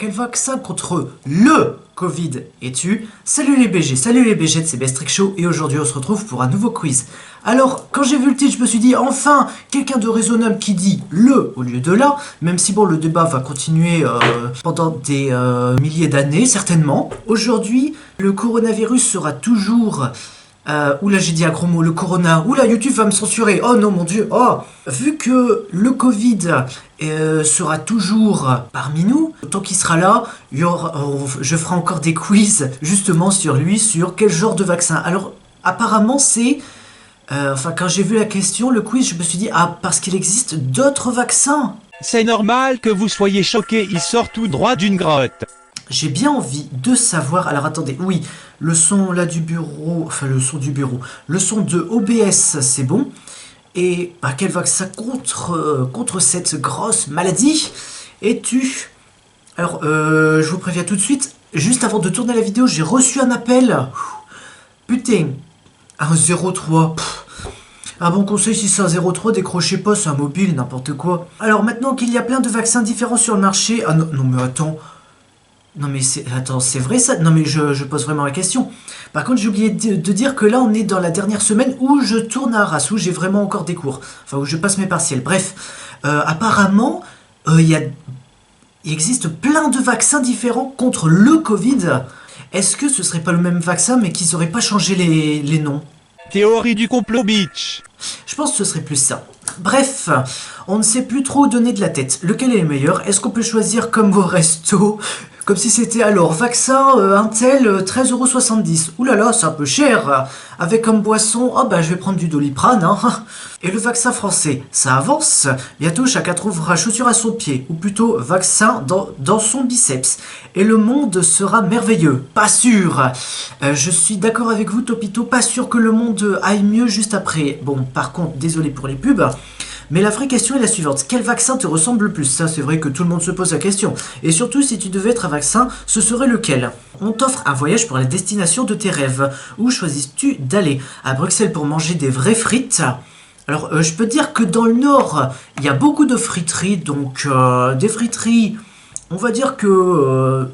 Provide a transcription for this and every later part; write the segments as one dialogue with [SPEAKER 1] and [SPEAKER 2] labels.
[SPEAKER 1] quel vaccin contre le Covid es-tu? Salut les BG, salut les BG, c'est Bestrick Show et aujourd'hui on se retrouve pour un nouveau quiz. Alors, quand j'ai vu le titre, je me suis dit, enfin, quelqu'un de raisonnable qui dit le au lieu de la, même si bon, le débat va continuer pendant des milliers d'années, certainement. Aujourd'hui, le coronavirus sera toujours... oula, j'ai dit un gros mot, le corona. Oula, YouTube va me censurer. Oh non, mon Dieu. Oh, vu que le Covid sera toujours parmi nous, tant qu'il sera là, je ferai encore des quiz justement sur lui, sur quel genre de vaccin. Alors, apparemment, c'est... quand j'ai vu la question, le quiz, je me suis dit, ah, parce qu'il existe d'autres vaccins.
[SPEAKER 2] C'est normal que vous soyez choqués, il sort tout droit d'une grotte.
[SPEAKER 1] J'ai bien envie de savoir... Alors attendez, oui, le son là du bureau... Enfin, le son du bureau. Le son de OBS, c'est bon. Et quel vaccin contre cette grosse maladie es-tu? Alors, je vous préviens tout de suite. Juste avant de tourner la vidéo, j'ai reçu un appel. Putain. Un 03. Un bon conseil, si c'est un 03, décrochez pas, c'est un mobile, n'importe quoi. Alors maintenant qu'il y a plein de vaccins différents sur le marché... Ah non, non mais attends... Non mais c'est vrai ça? Non mais je pose vraiment la question. Par contre j'ai oublié de dire que là on est dans la dernière semaine où je tourne à Arras, où j'ai vraiment encore des cours. Enfin où je passe mes partiels. Bref, apparemment il existe plein de vaccins différents contre le Covid. Est-ce que ce serait pas le même vaccin mais qu'ils auraient pas changé les noms?
[SPEAKER 2] Théorie du complot, bitch.
[SPEAKER 1] Je pense que ce serait plus ça. Bref, on ne sait plus trop où donner de la tête. Lequel est le meilleur? Est-ce qu'on peut choisir comme au resto? Comme si c'était alors vaccin Intel 13,70 €. Ouh là là, c'est un peu cher. Avec comme boisson, oh bah je vais prendre du Doliprane. Hein. Et le vaccin français, ça avance. Bientôt chacun trouvera chaussure à son pied. Ou plutôt vaccin dans son biceps. Et le monde sera merveilleux. Pas sûr. Je suis d'accord avec vous Topito. Pas sûr que le monde aille mieux juste après. Bon, par contre, désolé pour les pubs. Mais la vraie question est la suivante, quel vaccin te ressemble le plus? Ça c'est vrai que tout le monde se pose la question. Et surtout si tu devais être un vaccin, ce serait lequel? On t'offre un voyage pour la destination de tes rêves. Où choisis-tu d'aller? À Bruxelles pour manger des vraies frites? Alors je peux te dire que dans le nord, il y a beaucoup de friteries, donc des friteries... On va dire que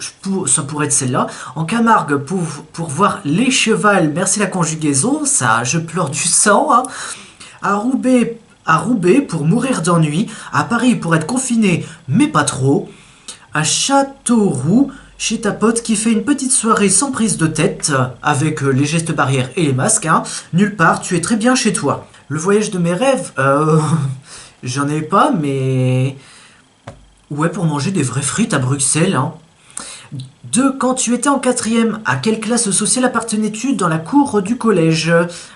[SPEAKER 1] ça pourrait être celle-là. En Camargue, pour voir les chevals, merci la conjugaison, ça je pleure du sang. Hein. À Roubaix pour mourir d'ennui, à Paris pour être confiné mais pas trop, à Châteauroux chez ta pote qui fait une petite soirée sans prise de tête, avec les gestes barrières et les masques, hein. Nulle part, tu es très bien chez toi. Le voyage de mes rêves, j'en ai pas mais... Ouais, pour manger des vraies frites à Bruxelles, hein. Quand tu étais en 4e, à quelle classe sociale appartenais-tu dans la cour du collège?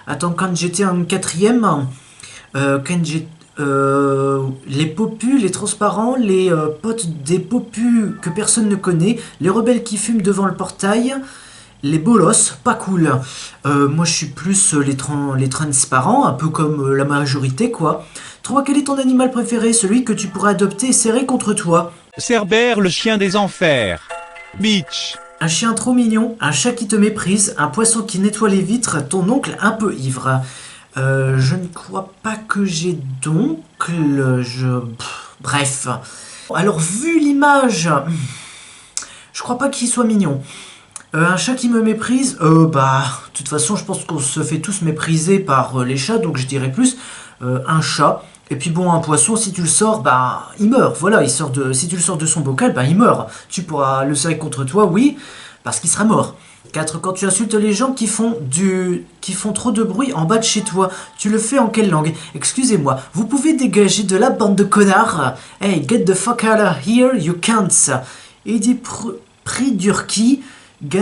[SPEAKER 1] Attends, quand j'étais en 4e... les popus, les transparents, les potes des popus que personne ne connaît, les rebelles qui fument devant le portail, les bolos, pas cool. Moi je suis plus les transparents, un peu comme la majorité quoi. 3. Quel est ton animal préféré, celui que tu pourrais adopter et serrer contre toi?
[SPEAKER 2] Cerbère, le chien des enfers. Bitch.
[SPEAKER 1] Un chien trop mignon, un chat qui te méprise, un poisson qui nettoie les vitres, ton oncle un peu ivre. Je ne crois pas que j'ai d'oncle, bref. Alors, vu l'image, je crois pas qu'il soit mignon. Un chat qui me méprise, de toute façon, je pense qu'on se fait tous mépriser par les chats, donc je dirais plus un chat. Et puis bon, un poisson, si tu le sors, il meurt. Voilà, si tu le sors de son bocal, il meurt. Tu pourras le serrer contre toi, oui, parce qu'il sera mort. 4. Quand tu insultes les gens qui font trop de bruit en bas de chez toi, tu le fais en quelle langue? Excusez-moi, vous pouvez dégager de la bande de connards? Hey, get the fuck out of here, you can't. Eddie Pridurki, je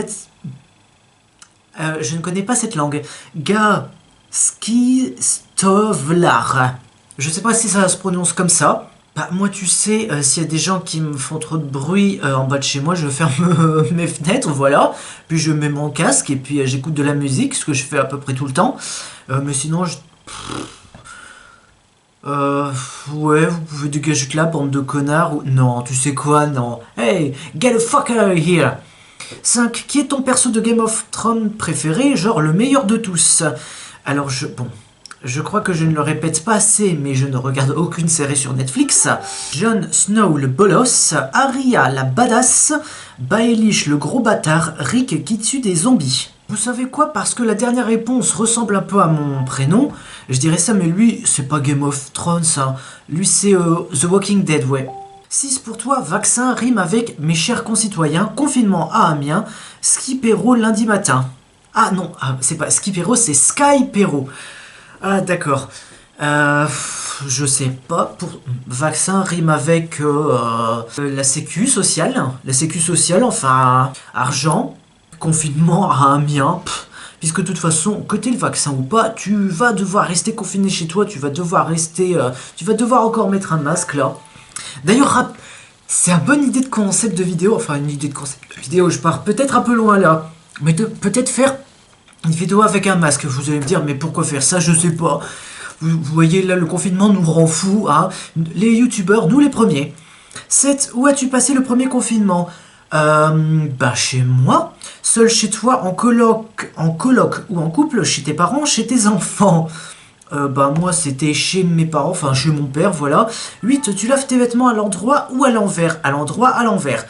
[SPEAKER 1] ne connais pas cette langue. Gaski Stovlar. Je sais pas si ça se prononce comme ça. Moi, tu sais, s'il y a des gens qui me font trop de bruit en bas de chez moi, je ferme mes fenêtres, voilà. Puis je mets mon casque et puis j'écoute de la musique, ce que je fais à peu près tout le temps. Mais sinon, ouais, vous pouvez dégager de là, bande de connards. Ou... Non, tu sais quoi, non. Hey, get the fuck out of here. 5. Qui est ton perso de Game of Thrones préféré, genre le meilleur de tous? Alors, bon... Je crois que je ne le répète pas assez, mais je ne regarde aucune série sur Netflix. Jon Snow le bolos, Arya la badass, Baelish le gros bâtard, Rick qui tue des zombies. Vous savez quoi? Parce que la dernière réponse ressemble un peu à mon prénom, je dirais ça, mais lui, c'est pas Game of Thrones, hein. Lui, c'est The Walking Dead, ouais. 6 pour toi, vaccin rime avec mes chers concitoyens, confinement à Amiens, Skipero lundi matin. Ah non, c'est pas Skipero, c'est Skypero. Ah d'accord. Je sais pas, pour vaccin rime avec la sécu sociale. La sécu sociale, enfin, argent, confinement à Amiens. Puisque de toute façon, que t'aies le vaccin ou pas, tu vas devoir rester confiné chez toi, tu vas devoir rester... tu vas devoir encore mettre un masque là. D'ailleurs, c'est une bonne idée de concept de vidéo, enfin une idée de concept de vidéo, je pars peut-être un peu loin là, mais de peut-être faire une vidéo avec un masque. Vous allez me dire, mais pourquoi faire ça? Je sais pas. Vous voyez là, le confinement nous rend fous, hein. Les youtubeurs, nous les premiers. 7. Où as-tu passé le premier confinement? Bah chez moi, seul chez toi, en coloc ou en couple, chez tes parents, chez tes enfants. Bah moi c'était chez mes parents, enfin chez mon père, voilà. 8. Tu laves tes vêtements à l'endroit ou à l'envers? À l'endroit, à l'envers.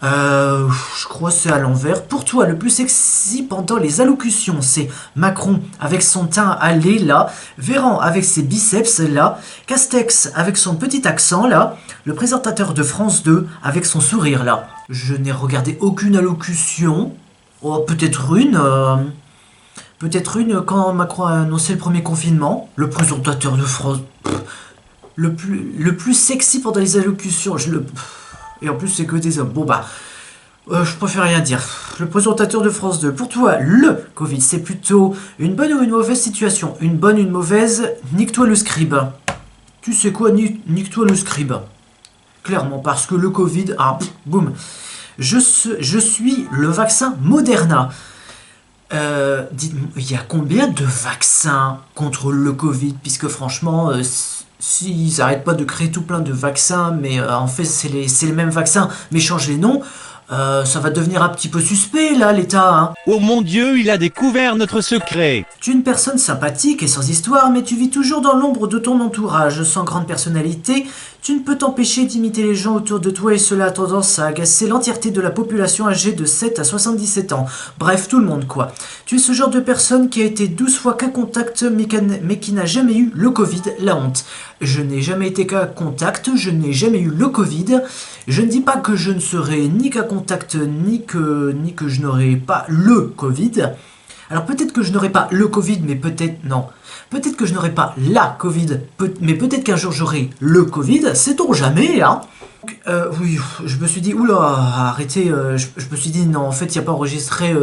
[SPEAKER 1] Je crois que c'est à l'envers. Pour toi, le plus sexy pendant les allocutions, c'est Macron avec son teint allé là, Véran avec ses biceps là, Castex avec son petit accent là, le présentateur de France 2 avec son sourire là. Je n'ai regardé aucune allocution. Oh, peut-être une. Peut-être une quand Macron a annoncé le premier confinement. Le présentateur de France... Le plus sexy pendant les allocutions. Et en plus, c'est que des hommes. Bon bah... je préfère rien dire. Le présentateur de France 2. Pour toi, le Covid, c'est plutôt une bonne ou une mauvaise situation? Une bonne, une mauvaise? Nique-toi le scribe. Tu sais quoi? Nique-toi le scribe. Clairement, parce que le Covid... Ah, boum. Je suis le vaccin Moderna. Dites-moi, il y a combien de vaccins contre le Covid? Puisque franchement, s'ils n'arrêtent pas de créer tout plein de vaccins, mais en fait c'est les mêmes vaccins, mais changent les noms, ça va devenir un petit peu suspect là, l'État, hein.
[SPEAKER 2] Oh mon Dieu, il a découvert notre secret.
[SPEAKER 1] Tu es une personne sympathique et sans histoire, mais tu vis toujours dans l'ombre de ton entourage, sans grande personnalité. Tu ne peux t'empêcher d'imiter les gens autour de toi et cela a tendance à agacer l'entièreté de la population âgée de 7 à 77 ans. Bref, tout le monde quoi. Tu es ce genre de personne qui a été 12 fois cas contact mais qui n'a jamais eu le Covid, la honte. Je n'ai jamais été cas contact, je n'ai jamais eu le Covid. Je ne dis pas que je ne serai ni cas contact ni que je n'aurai pas le Covid. Alors peut-être que je n'aurai pas le Covid, mais peut-être non. Peut-être que je n'aurai pas la Covid, mais peut-être qu'un jour j'aurai le Covid, sait-on jamais, hein. Oui, je me suis dit, oula, arrêtez, je me suis dit, non, en fait, il n'y a pas enregistré,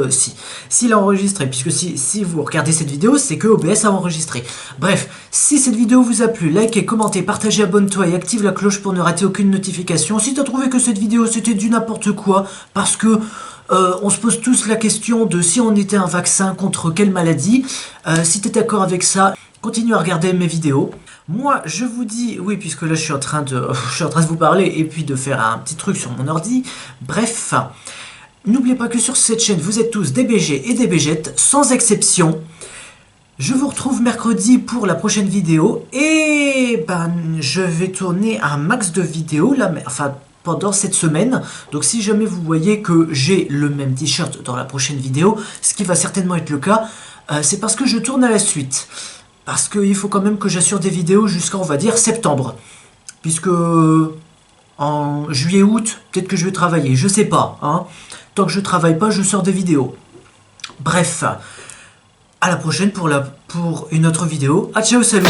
[SPEAKER 1] s'il a enregistré, puisque si vous regardez cette vidéo, c'est que OBS a enregistré. Bref, si cette vidéo vous a plu, likez, commentez, partagez, abonne-toi et active la cloche pour ne rater aucune notification. Si tu as trouvé que cette vidéo, c'était du n'importe quoi, parce que... on se pose tous la question de si on était un vaccin contre quelle maladie. Si tu es d'accord avec ça, continue à regarder mes vidéos. Moi, je vous dis, oui, puisque là je suis en train de vous parler et puis de faire un petit truc sur mon ordi. Bref, n'oubliez pas que sur cette chaîne, vous êtes tous des BG et des BGettes, sans exception. Je vous retrouve mercredi pour la prochaine vidéo et ben je vais tourner un max de vidéos là, enfin pendant cette semaine. Donc si jamais vous voyez que j'ai le même t-shirt dans la prochaine vidéo, ce qui va certainement être le cas, c'est parce que je tourne à la suite. Parce qu'il faut quand même que j'assure des vidéos jusqu'à, on va dire, septembre. Puisque en juillet-août, peut-être que je vais travailler, je sais pas, hein. Tant que je travaille pas, je sors des vidéos. Bref, à la prochaine pour une autre vidéo. Ah ciao, salut.